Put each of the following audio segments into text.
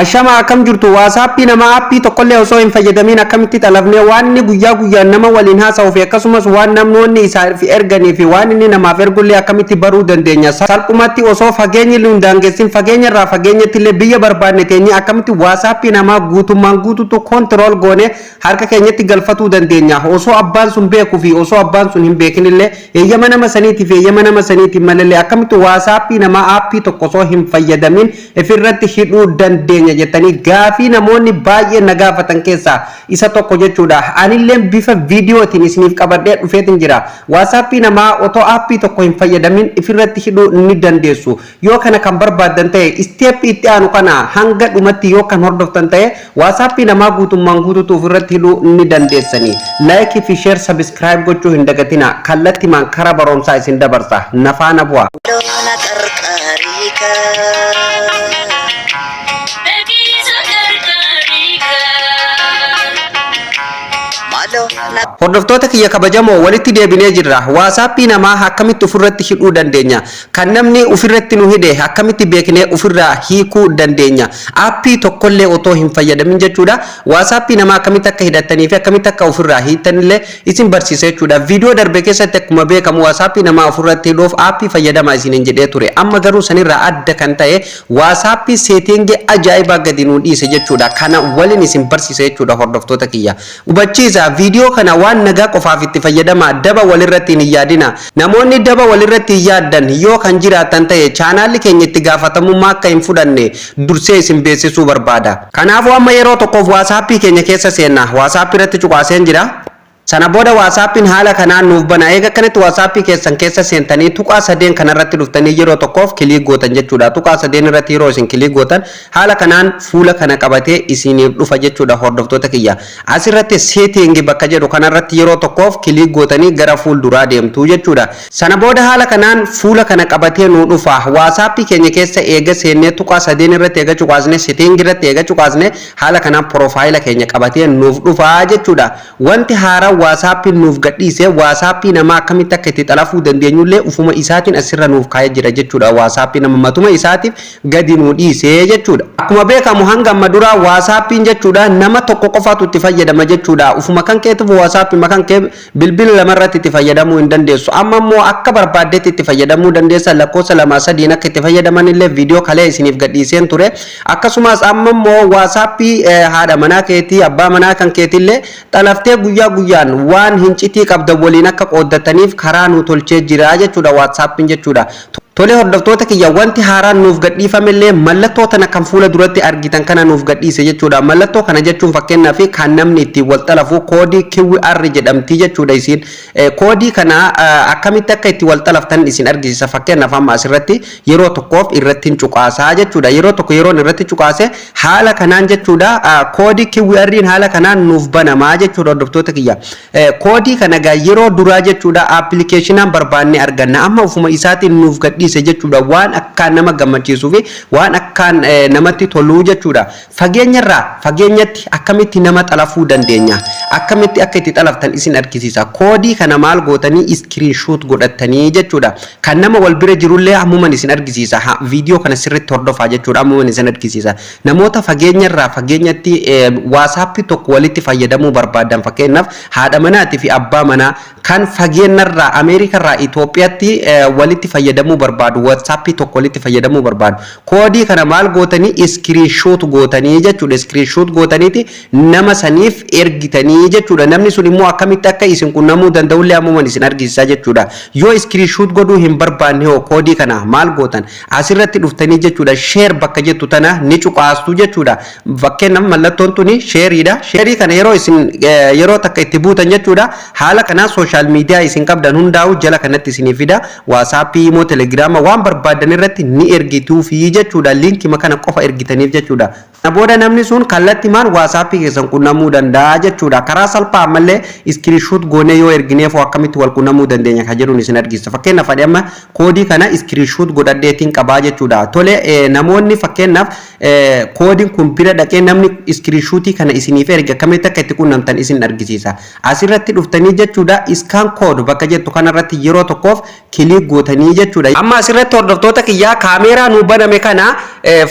Ashama akkam jirtu WhatsApp nama appii tokkollee osoo hin fayyadamin akkamitti xalafnee waan inni guyyaa guyyaan nama waliin haasa'u fi akkasumas waan namoonni isaaf erganii fi waan inni namaaf ergullee akkamitti baruu dandeenya. Salphumatti osoo fageenyi lundaangessin fageenyarraa fageenyatti illee biyya barbaadne teenye akkamitti WhatsApp nama guutummaan guututu control goone harka keenyatti galfatuu dandeenya. Osoo abbaan sun beekuu fi osoo abbaan sun hin beekinillee eeyyama nama saniitii fi eeyyama nama saniitii malee akkamitti WhatsApp nama appii tokko osoo hin fayyadamin ifirratti hidhuu dandeenya jettanii gaafii namoonni baay'ee na gaafatan keessaa isa tokko jechuudha. Anillee bifa viidiyootiin isiniif qabadhee dhufeetin jira. WhatsApp namaa otoo appii tokko hin fayyadamin ifirratti hidhuu ni dandeessu. Yoo kana kan barbaadan ta'e step itti aanu kana hanga dhumatti yoo kan hordoftan ta'e WhatsApp namaa guutummaan guututu ifirratti hidhuu ni dandeessanii. Like fi share subscribe gochuu hin dagatina. Kallattimaan karaa barumsaa isin dabarsa. Nafaana bu'aa. Hordoftoota kiyya kabajamoo walitti deebinee jirra. WhatsApp namaa akkamitti ofirratti hidhuu dandeenya? Kan namni ofirratti nu hidhe akkamitti beeknee ofirraa hiikuu dandeenya? Appii tokkollee otoo hin fayyadamin jechuudha. WhatsApp namaa akkamitti akka hidhattanii fi akkamitti akka ofirraa hiittanillee isin barsiisa jechuudha. Viidiyoo darbe keessatti akkuma beekamu WhatsApp namaa ofirratti hidhuuf appii fayyadamaa isiniin jedhee ture. Amma garuu sanirraa adda kan ta'e WhatsApp seetingii ajaa'ibaa gadi nu dhiise jechuudha. Kana waliin isin barsiisa jechuudha hordoftoota kiyya. Hubachiisa video kana waan nagaa qofaaf itti fayyadama daba walirratti hin yaadina. Namoonni daba walirratti yaadan yoo kan jiraatan ta'e chaanaalli keenya itti gaafatamummaa akka hin fudhanne dursee isin beeksisuu barbaada. Kanaafuu amma yeroo tokkoof WhatsApp keenya keessa seenna. WhatsApp irratti cuqaaseen jira. Sana booda WhatsAppin haala kanaan nuuf bana. Eega kanatti WhatsApp keessan keessa seentanii tuqaa sadeen kanarratti dhuftanii yeroo tokkoof kilik gootan jechuudha. Tuqaa sadeen irratti yeroo isin kilik gootan haala kanaan fuula kana qabatee isiniif dhufa jechuudha hordoftoota kiyya. Asirratti setting bakka jedhu kanarratti yeroo tokkoof kilik gootanii gara fuulduraa deemtu jechuudha. Sana booda haala kanaan fuula kana qabatee nu dhufa. WhatsApp keenya keessa eega seennee tuqaa sadeen irratti eega cuqaasne setting irratti eega cuqaasne haala kanaan profaayila keenya qabatee nuuf dhufa jechuudha. Wanti haaraa WhatsApp nuuf gadhiise WhatsApp nama akkamitti akka itti xalafuu dandeenyullee ufuma isaatiin asirra nuuf kaa'ee jira jechuudha. WhatsApp nama matuma isaatiif gadi nu dhiise jechuudha. Akkuma beekamu hanga amma dura WhatsApp jechuudha nama tokko qofaatu itti fayyadama jechuudha. Ufuma kan keetiif WhatsApp makan kee bilbila lamarratti itti fayyadamuu hin dandeessu. Amma immoo akka barbaaddetti itti fayyadamuu dandeessa. Lakkoofsa lama sadiin akka itti fayyadamanillee viidiyoo kalee isiniif gadhiiseen ture. Akkasumas amma immoo WhatsApp haadha manaa keetii abbaa manaa kan keetillee xalaftee guyyaa guyyaan waan hincitii qabda waliin akka qooddataniif karaa nu tolchee jira jechuudha WhatsApp jechuudha. Tole hordoftoota kiyya wanti haaraan nuuf gadhiifamillee mallattoo tana kan fuula duratti argitan kana nuuf gadhiise jechuudha. Mallattoo kana jechuun fakkeenyaaf kan namni ittiin wal xalafu koodii QR jedhamti jechuudha isin. Koodii kana akkamitti akka itti wal xalaftan isin argisiisa. Fakkeenyaaf amma asirratti yeroo tokkoof irratti cuqaasaa jechuudha. Yeroo tokko yeroon irratti cuqaase haala kanaan jechuudha. Koodii QR haala kanaan nuuf banamaa jechuudha hordoftoota kiyya. Koodii kana yeroo duraa jechuudha appilikeeshinaan barbaanne arganna. Amma ufuma isaatiin nuuf gadhiise jechuudha waan akkaan nama gammachiisuu fi waan akkaan namatti toluu jechuudha. Fageenyatti akkamitti nama xalafuu dandeenya? Akkamitti akka itti xalaftan isin argisiisa. Koodii kana maal gootanii screenshot godhatanii jechuudha. Kan nama wal bira jirullee ammuman isin argisiisa. Viidiyoo kana sirriitti hordofaa jechuudha ammuman isin argisiisa. Namoota fageenyatti WhatsApp tokko walitti fayyadamuu barbaadan fakkeenyaaf haadha manaatii fi abbaa manaa kan fageenyarraa Ameerikarraa Itoophiyaatti walitti fayyadamuu barbaadu WhatsApp tokko walitti fayyadamuu barbaadu. Koodii kana maal gootanii screenshot gootanii jechuudha. Screenshot gootaniiti nama saniif ergitanii jechuudha. Namni sun immoo akkamitti akka isin qunnamuu danda'ullee ammuman isin argisiisa jechuudha. Yoo screenshot godhuu hin barbaanne hoo koodii kana maal gootan asirratti dhuftanii jechuudha. Share bakka jettu tana ni cuqaastu jechuudha. Fakkeenyaaf mallattoon tuni shareedha. Share kana yeroo isin yeroo takka itti buutan jechuudha. Haala kana social media isin qabdan hundaa'u jala kanatti isinii fida. WhatsApp immoo Telegram waan barbaadan irratti ni ergituu fi jechuudha. Linkii kana qofa ergitaniif jechuudha. Booda namni sun kallattimaan WhatsApp keessan qunnamuu danda'a jechuudha. Karaa salphaa ammallee screenshot goonee yoo ergineef akkamitti wal qunnamuu dandeenya kan jedhuun isin argisiisa. Fakkeenyaaf amma koodii kana screenshot godhadheetiin qabaa jechuudha. Tole namoonni fakkeenyaaf koodiin kun bira dhaqee namni screenshotii kana isiniif erga akkamitti akka itti qunnamtan isin argisiisa. Asirratti dhuftanii jechuudha scan code bakka jettu kanarratti yeroo tokkoof kilik gootanii jechuudha. amma asirratti hordoftoota kiyyaa kaameeraa nu baname kana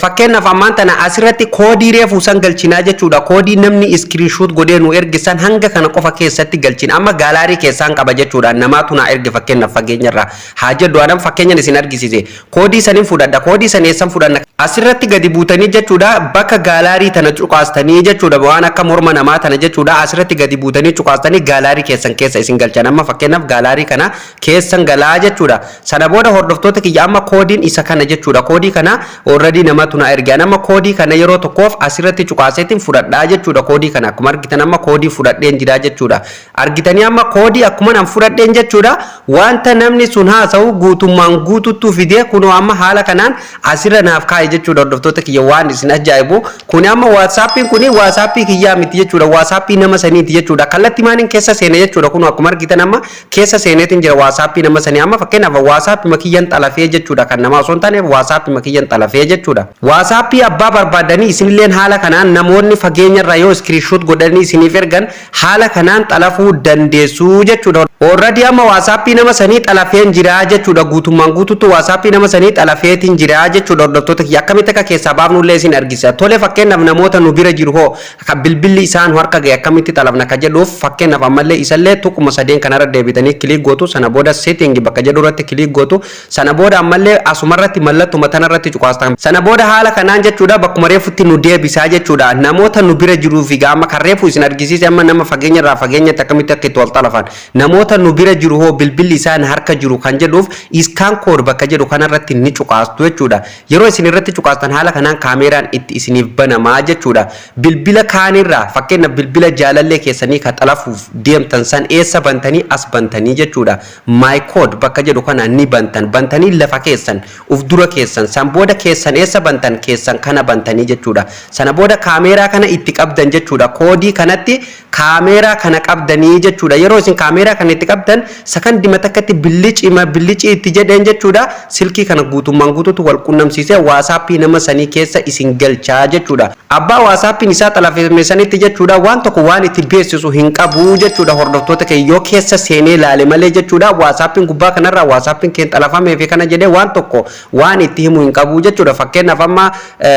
fakkeenyaaf ammaan tana asirratti koodii reefu san galchinaa jechuudha. Koodii namni iskiriinshoot godhee nu ergisan hanga kana qofa keessatti galchina. Amma gaalaarii keessaan qaba jechuudha. Namaatu na erge fakkeenyaaf fageenyarraa haa jedhu anam fakkeenyan isin argisiise. Koodii saniin fudhadha. Koodii san eessan fudhanna? Asirratti gadi buutanii jechuudha. Bakka gaalaarii tana cuqaastanii jechuudha. Waan akka morma namaa tana jechuudha. Asirratti gadi buutanii cuqaastanii gaalaarii keessan keessa isin galchan. Amma fakkeenyaaf gaalaarii kana keessan galaa jechuudha. Sana booda hordoftoota kiyya amma koodiin isa kana jechuudha. Koodii kana already namatu na erge. Amma koodii kana yeroo tokkoof asirratti cuqaaseetiin fudhadhaa jechuudha. Koodii kana akkuma argitan amma koodii fudhadheen jira jechuudha. Argitanii amma koodii akkuma nan fudhadheen jechuudha. Wanta namni sun haasa'u guutummaan guututtuu fidee kunoo amma haala kanaan asirra naaf kaa'e jechuudha. Hordoftoota kiyya waan isin ajaa'ibu kun amma WhatsAppiin kun WhatsAppii kiyyaa miti jechuudha. WhatsAppii nama saniiti jechuudha. Kallattii maaniin keessa seene jechuudha. Kun akkuma argitan amma keessa seeneetiin jira WhatsAppii nama sanii. Amma fakkeenyaaf WhatsAppii makiyyan xalafee jechuudha. Kan namaa osoo hin taane WhatsAppii makiyyan xalafee jechuudha. WhatsAppii abbaa barbaadanii isinilleen haala kanaan namoonni fageenyarraa yoo screenshot godhanii isiniif ergan haala kanaan xalafuu dandeessu jechuudha. Already amma WhatsAppii nama sanii xalafeen jira jechuudha. Guutummaan guutuutu WhatsAppii nama sanii xalafeetiin jira jechuudha. Hordoftoota kiyya akkamitti akka keessaa baafnullee isin argisa. Tole fakkeenyaaf namoota nu bira jiru hoo kan bilbilli isaan harka ga'e akkamitti xalafna ka jedhuuf fakkeenyaaf ammallee isallee tuquma sadeen kanarra deebitanii kilik gootu sana booda setting bakka jedhu irratti kilik gootu sana booda ammallee asumarratti mallattuma tanarratti cuqaastan sana booda haala kanaan jechuudha bakkuma reefutti nu deebisaa jechuudha. Namoota nu bira jiruu fi gaama kan reefu isin argisiise amma nama fageenyarraa fageenyatti akkamitti akka itti wal xalafan namoota nu bira jiru hoo bilbilli isaan harka jiru kan jedhuuf iskaan kood bakka jedhu kanarratti ni cuqaastu jechuudha. Yeroo isin irratti cuqaastan haala kanaan kaameeraan itti isiniif banamaa jechuudha. Bilbila kaanirraa fakkeenyaaf bilbila jaalallee keessanii ka xalafuuf deemtan san eessa bantanii as bantanii jechuudha. My code bakka jedhu kana ni bantanii lafa keessan uf dura keessan san booda keessan eessa bantan keessan kana bantanii jechuudha. Sana booda kaameeraa kana itti qabdan jechuudha. Koodii kanatti kaameeraa kana qabdanii jechuudha. Yeroo isin kaameeraa kana itti qabdan sakandii matakkatti billici itti jedheen jechuudha. Silkii kana guutummaan guutuutu wal qunnamsiisee WhatsAppii nama sanii keessa isin galchaa jechuudha. Abbaa WhatsAppiin isaa xalafame sanitti jechuudha waan tokko waan itti beeksisu hin qabu jechuudha. Hordoftoota kee yoo keessa seenee ilaale malee jechuudha. WhatsAppiin gubbaa kanarraa WhatsAppiin kee xalafamee fi kana jedhee waan tokko waan itti himu hin qabu jechuudha. Fakkeenyaaf amma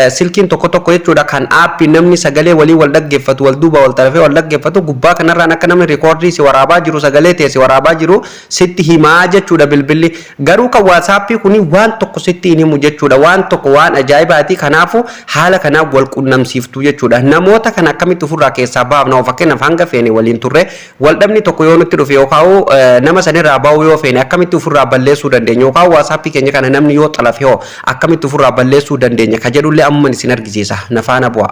silkiin tokko jechuudha kan aappii namni sagalee walii wal dhaggeeffatu wal duuba wal xalafee wal dhaggeeffatu gubbaa kanarraan akka namni rikoordii si waraabaa jiru sagalee ta'e si waraabaa jiru sitti himaa jechuudha bilbilli. Garuu kan WhatsAppii kuni waan tokko sitti hin himu jechuudha. Waan tokko waan ajaa'ibaati. Kanaafu haala kanaan wal qunnamsiiftu jechuudha. Namoota kana akkamitti ofirraa keessaa baafna fakkeenyaaf hanga feene waliin turre wal dhabni tokko yoo nutti dhufe yookaan nama sanirraa bahu yoo feene akkamitti ofirraa balleessuu dandeenya yookaan WhatsAppii keenya kana namni yoo xalafe hoo akkamitti ofirraa balleessuu dandeenya ka jedhullee amma isin argisiisa nafaana bu'a.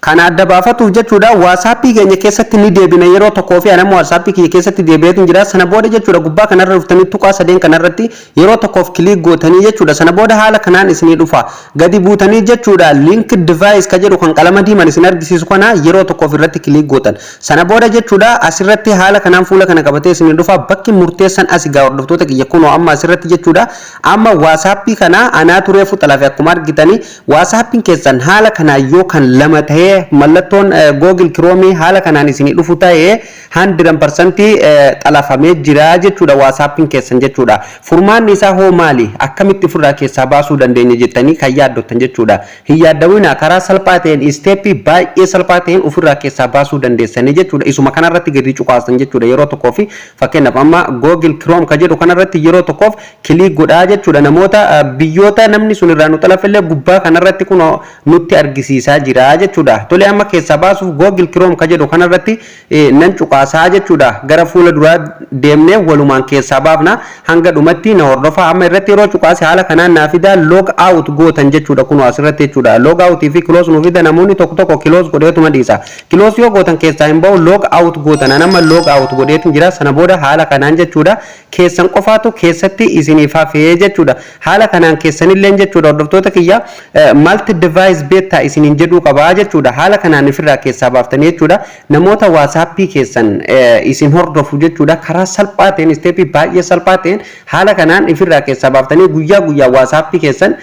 Kana adda baafatuuf jechuudha WhatsAppii keenya keessatti ni deebina yeroo tokkoo fi anammoo WhatsAppii keenya keessatti deebi'eetiin jira. Sana booda jechuudha gubbaa kanarra dhuftanii tuqaa sadeen kanarratti yeroo tokkoof kilik gootanii jechuudha. Sana booda haala kanaan isinii dhufa gadi buutanii jechuudha link device ka jedhu kan qalama diiman isin argisiisu kana yeroo tokkoof irratti kilik gootan. Sana booda jechuudha asirratti haala kanaan fuula kana qabatee isinii dhufa bakki murteessan as gaa hordoftoota kiyya kunoo amma asirratti jechuudha. Amma WhatsAppii kana anaa turee fuxalafe akkuma argitanii WhatsAppiin keessan haala kanaa yoo kan lama ta'ee mallattoon Google Chrome haala kanaan isinii dhufu ta'ee 100% xalafamee jira jechuudha WhatsAppiin keessan jechuudha. Furmaanni isaa hoo maali? Akkamitti ofirraa keessaa baasuu dandeenya jettanii kan yaaddottan jechuudha. Hin yaaddawina karaa salphaa ta'een isteeppii baay'ee salphaa ta'een ofirraa keessaa baasuu dandeessanii jechuudha. Isuma kanarratti gadi cuqaasan jechuudha yeroo tokkoo fi fakkeenyaaf amma Google Chrome ka jedhu kanarratti yeroo tokkoof kilik godhaa jechuudha. Namoota biyyoota namni sun irraa nu xalafellee gubbaa kanarratti kun nutti argisiisaa jira jechuudha. Tole amma keessaa baasuuf Google Chrome ka jedhu kanarratti nan cuqaasaa jechuudha. Gara fuula duraa deemnee walumaan keessaa baafna hanga dhumatti na hordofa. Amma irratti yeroo cuqaase haala kanaan naa fida log out gootan jechuudha. Kun asirratti jechuudha. Log out fi close nu fida namoonni tokko close godheetuma dhiisa. Close yoo gootan keessaa hin bahu log out gootan nama log out godheetin jira. Sana booda haala kanaan jechuudha keessan qofaatu keessatti isiniif hafee jechuudha. Haala kanaan keessanillee jechuudha hordoftoota kiyya multi device beta isiniin jedhuu qabaa jechuudha. haala kanaan ifirraa keessaa baaftanii jechuudha namoota WhatsAppii keessan isin hordofu jechuudha karaa salphaa ta'een isteepii baay'ee salphaa ta'een haala kanaan ifirraa keessaa baaftanii guyyaa WhatsAppii keessan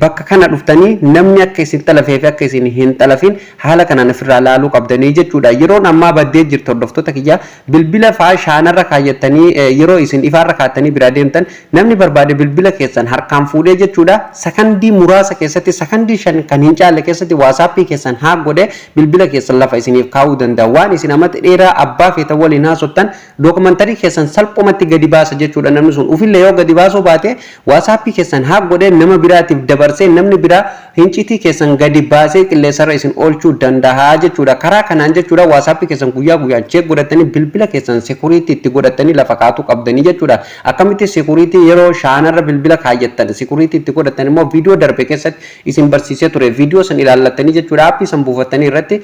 bakka kana dhuftanii namni akka isin xalafee fi akka isin hin xalafin haala kanaan ifirraa laaluu qabdanii jechuudha yeroon ammaa baddee jirtu hordoftoota kiyya bilbila faa shaanarra kaayyatanii yeroo isin ifaarra kaatanii bira deemtan namni barbaade bilbila keessan harkaan fuudhee jechuudha sakandii muraasa keessatti sakandii 5 kan hin caalle keessatti WhatsAppii keessan haa godhe bilbila keessan lafa isiniif kaa'uu danda'a waan isin amatti dheeraa abbaa feeta waliin haasoftan dookumantarii keessan salphumatti gadi baasa jechuudha namni sun ufillee yoo gadi baasuu baate WhatsAppii keessan haa godhe nama biraatiif dabarsee namni biraa hinciitii keessan gadi baasee qilleensarra isin oolchuu danda'a jechuudha karaa kanaan jechuudha WhatsAppii keessan guyyaa check godhatanii bilbila keessan security itti godhatanii lafa kaatu qabdanii jechuudha akkamitti security yeroo shaanarra bilbila kaayyattan security itti godhatan immoo video darbe keessatti isin barsiisee ture video san ilaallatanii jechuudha appii san buufatanii irratti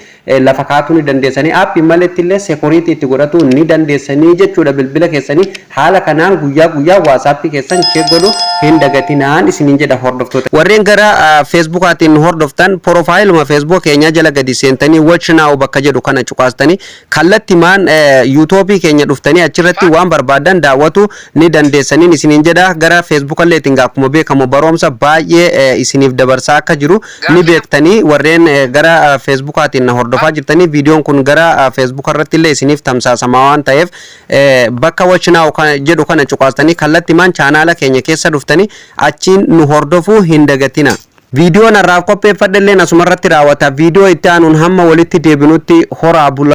lafa kaatu ni dandeessanii appii maletti illee security itti godhatu ni dandeessanii jechuudha bilbila keessanii haala kanaan guyyaa WhatsAppii keessan check godhu hin dagatinaan isiniin jedha hordoftoota warreen gara Facebookaatiin hordoftan profiiluma Facebook keenya jala gadi seentanii watch now bakka jedhu kana cuqaastanii kallattimaan YouTube keenya dhuftanii achirratti waan barbaadan daawwatu ni dandeessanii isiniin jedha gara Facebook alleetiin akkuma beekamu baroomsa baay'ee isiniif dabarsaa akka jiru ni beektanii warreen gara Facebookaatiin hordofaa jirtanii viidiyoon kun gara Facebook irratti illee isiniif tamsaasamaa waan ta'eef bakka watch now jedhu kana cuqaastanii kallattimaan chaanaala keenya keessa dhuftanii achiin nu hordofuu hin dagatina. Viidiyoo narraaf qopheeffadhe illee asumarratti raawwata viidiyoo itti aanuun hamma walitti deebinutti horaa bula.